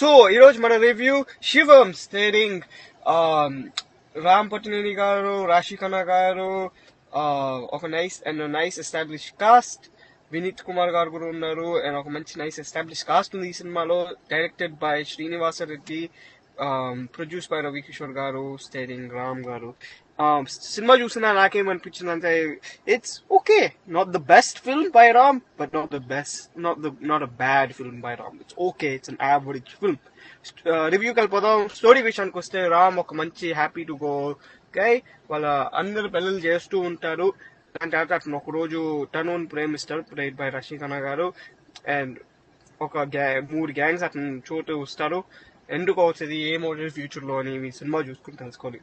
So ఈరోజు మన review Shivam starring Ram Pothineni garu, Raashi Khanna garu, ఒక nice establish cast. Vineeth Kumar garu కూడా ఉన్నారు అండ్ ఒక మంచి నైస్ ఎస్టాబ్లిష్ కాస్ట్ ఉంది ఈ సినిమాలో. Directed by Srinivasa Reddy, produce by Ravi Kishore garu, starring Ram garu. సినిమా చూసినా నాకేమనిపించింది అంటే it's okay, not the best film by Ram, but not a bad film by Ram. It's okay, it's an average film. రివ్యూకి వెళ్ళిపోదాం. స్టోరీ విషయానికి వస్తే రామ్ ఒక మంచి హ్యాపీ టు గో గై. వాళ్ళ అందరు పిల్లలు చేస్తూ ఉంటారు. దాని తర్వాత అతను ఒక రోజు తనుని ప్రేమిస్తాడు, ప్లేడ్ బై రషి ఖన్నా గారు. అండ్ ఒక 3 గ్యాంగ్స్ అతను చోటు వస్తారు. ఎందుకు అవుతుంది, ఏమవుతుంది ఫ్యూచర్ లో అని మీ సినిమా చూసుకుని తెలుసుకోవాలి.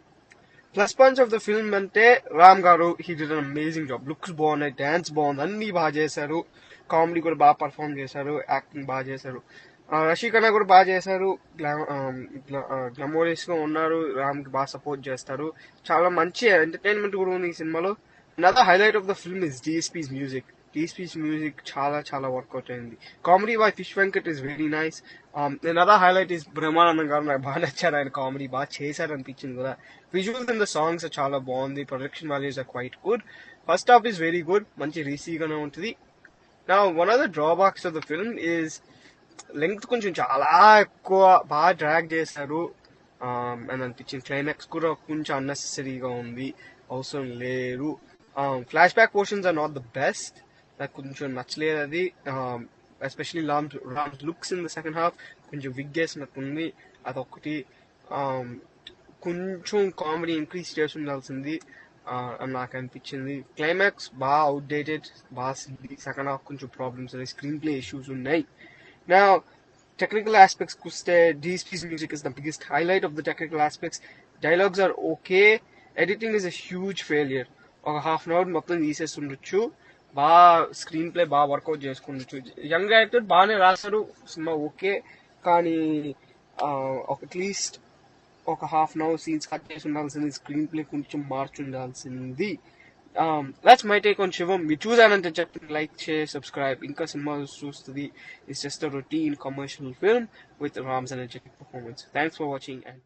Plus points of the film అంటే రామ్ గారు he did an amazing job. Looks బాగున్నాయి, డాన్స్ బాగుంది, అన్ని బాగా చేశారు. కామెడీ కూడా బాగా పర్ఫామ్ చేశారు, యాక్టింగ్ బాగా చేశారు. రషీ ఖన్నా కూడా బాగా చేశారు, గ్లామోరియస్ గా ఉన్నారు, రామ్ కి బాగా సపోర్ట్ చేస్తారు. చాలా మంచి ఎంటర్టైన్మెంట్ కూడా ఉంది ఈ సినిమాలో. Another highlight of the film is DSP's music. DSP's music చాలా వర్కౌట్ అయింది. Comedy by fish Venkat is very nice. another highlight is Brahmanandam గారు. నాకు బాగా నచ్చారు, ఆయన కామెడీ బాగా చేశారు అనిపించింది కూడా. విజువల్స్ అండ్ ద సాంగ్స్ చాలా బాగుంది. Production values are quite good. First half is very good, మంచి రీసీగానే ఉంటుంది. నా one of the drawbacks of the film is length కొంచెం చాలా ఎక్కువ, బాగా డ్రాగ్ చేశారు అని అనిపించింది. క్లైమాక్స్ కూడా కొంచెం అన్నెసెసరీగా ఉంది, అవసరం లేరు. Flash back portions are not the best, నాకు కొంచెం నచ్చలేదు అది. Especially Ram's looks in the second half కొంచెం విగ్ వేసినట్టుంది, అదొకటి. కొంచెం కామెడీ ఇంక్రీజ్ చేసి ఉండాల్సింది అని నాకు అనిపించింది. క్లైమాక్స్ బాగా అవుట్డేటెడ్, బాగా సెకండ్ హాఫ్ కొంచెం ప్రాబ్లమ్స్ ఉన్నాయి, స్క్రీన్ ప్లే ఇష్యూస్ ఉన్నాయి. నా technical aspects kuste DSP's music is the biggest highlight of the technical aspects. Dialogues are okay. Editing is a huge failure. ఒక హాఫ్ అన్ అవర్ మొత్తం తీసేస్తుండొచ్చు, బాగా screen play బాగా work out చేసుకుండొచ్చు. Young actor బాగానే రాశారు, సినిమా ఓకే. కానీ at least ఒక half an hour scenes cut చేసి ఉండాల్సింది, స్క్రీన్ ప్లే కొంచెం మార్చుండాల్సింది. That's my take on Shivam. మీరు చూసానంటే చెప్పండి, లైక్ చేసి సబ్స్క్రైబ్. ఇంకా సినిమా చూస్తుంది. It's just a routine commercial film with Ram's energetic performance. Thanks for watching and